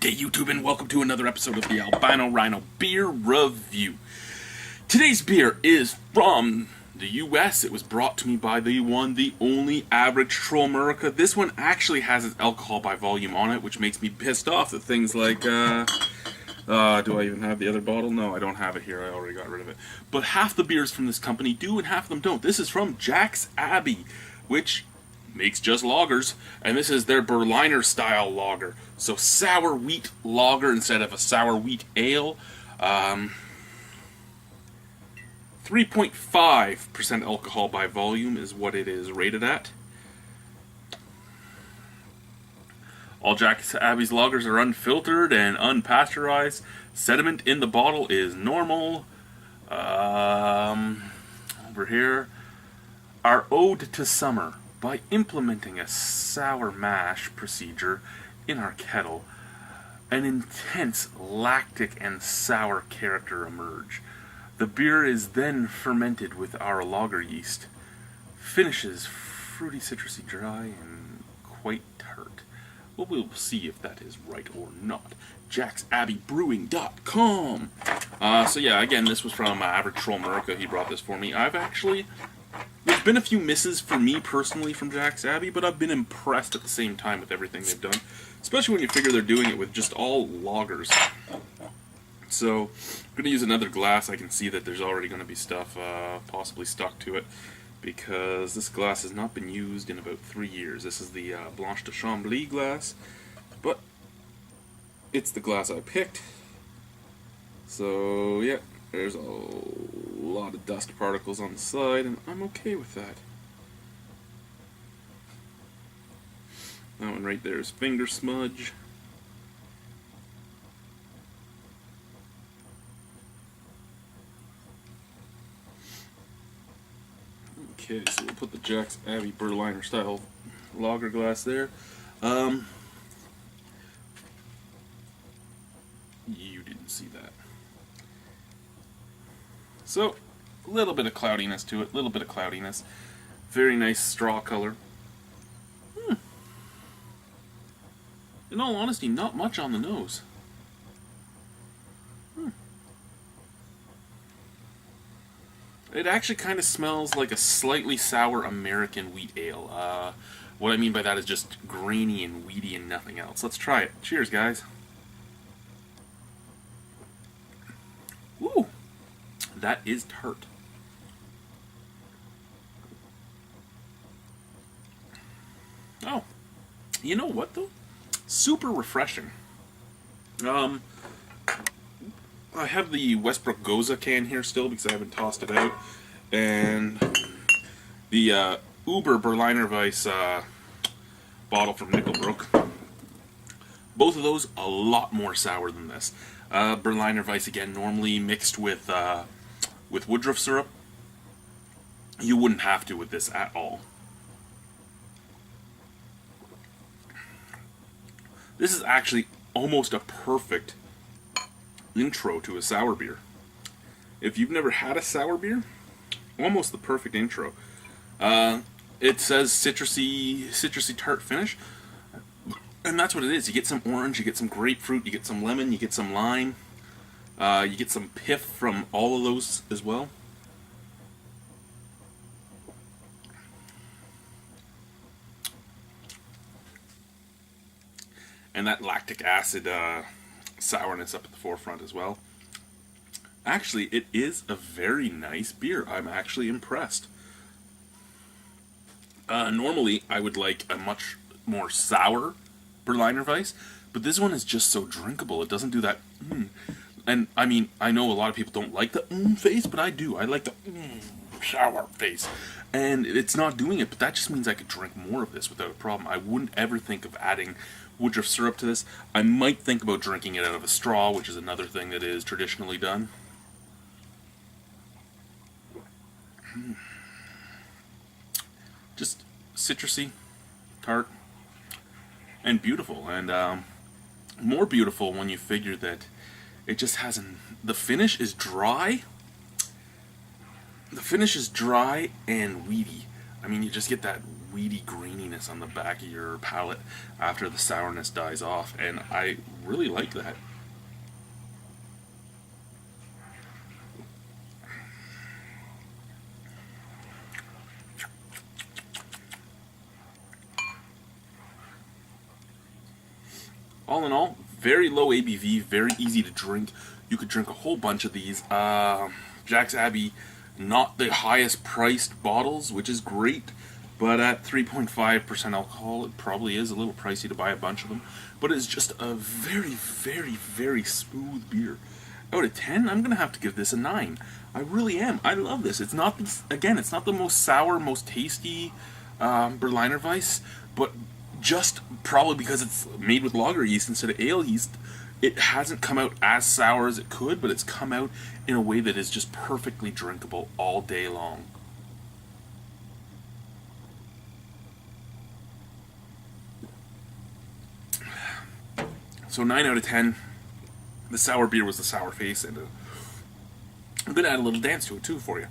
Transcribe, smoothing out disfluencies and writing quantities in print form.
day, YouTube, and welcome to another episode of the Albino Rhino Beer Review. Today's beer is from the US. It was brought to me by the one, the only Average Troll America. This one actually has its alcohol by volume on it, which makes me pissed off at things like, do I even have the other bottle? No, I don't have it here. I already got rid of it. But half the beers from this company do, and half of them don't. This is from Jack's Abbey, which makes just lagers, and this is their Berliner style lager. So sour wheat lager instead of a sour wheat ale. 3.5% alcohol by volume is what it is rated at. All Jack's Abbey's lagers are unfiltered and unpasteurized. Sediment in the bottle is normal. Over here, our ode to summer. By implementing a sour mash procedure in our kettle, an intense lactic and sour character emerge. The beer is then fermented with our lager yeast. Finishes fruity, citrusy, dry, and quite tart. Well, we'll see if that is right or not. JacksAbbeyBrewing.com. So yeah, again, this was from Average Troll America. He brought this for me. There's been a few misses for me personally from Jack's Abbey, but I've been impressed at the same time with everything they've done. Especially when you figure they're doing it with just all lagers. So, I'm going to use another glass. I can see that there's already going to be stuff possibly stuck to it, because this glass has not been used in about 3 years. This is the Blanche de Chambly glass, but it's the glass I picked. So, yeah, there's a lot of dust particles on the side, and I'm okay with that. That one right there is finger smudge. Okay, so we'll put the Jack's Abbey Berliner style lager glass there. You didn't see that. So, a little bit of cloudiness to it, a little bit of cloudiness. Very nice straw color. In all honesty, not much on the nose. It actually kind of smells like a slightly sour American wheat ale. What I mean by that is just grainy and weedy and nothing else. Let's try it. Cheers, guys. Woo! That is tart. Oh, you know what though? Super refreshing. I have the Westbrook Goza can here still because I haven't tossed it out, and the Uber Berliner Weiss bottle from Nickelbrook. Both of those a lot more sour than this. Berliner Weiss again, normally mixed with Woodruff syrup. You wouldn't have to with this at all. This is actually almost a perfect intro to a sour beer. If you've never had a sour beer, almost the perfect intro. It says citrusy tart finish, and that's what it is. You get some orange, you get some grapefruit, you get some lemon, you get some lime, you get some piff from all of those as well. And that lactic acid sourness up at the forefront as well. Actually, it is a very nice beer. I'm actually impressed. Normally, I would like a much more sour Berliner Weiss, but this one is just so drinkable. It doesn't do that And, I mean, I know a lot of people don't like the face, but I do. I like the sour face. And it's not doing it, but that just means I could drink more of this without a problem. I wouldn't ever think of adding Woodruff syrup to this. I might think about drinking it out of a straw, which is another thing that is traditionally done. Just citrusy, tart, and beautiful. And more beautiful when you figure that it just hasn't... The finish is dry. The finish is dry and weedy. I mean, you just get that weedy graininess on the back of your palate after the sourness dies off, and I really like that. All in all, very low ABV, very easy to drink. You could drink a whole bunch of these. Jack's Abbey, not the highest priced bottles, which is great, but at 3.5% alcohol, it probably is a little pricey to buy a bunch of them. But it's just a very, very, very smooth beer. Out of 10, I'm going to have to give this a 9. I really am. I love this. It's not, again, it's not the most sour, most tasty Berliner Weiss, but just probably because it's made with lager yeast instead of ale yeast, it hasn't come out as sour as it could, but it's come out in a way that is just perfectly drinkable all day long. So 9 out of 10. The sour beer was the sour face, and I'm going to add a little dance to it too for you.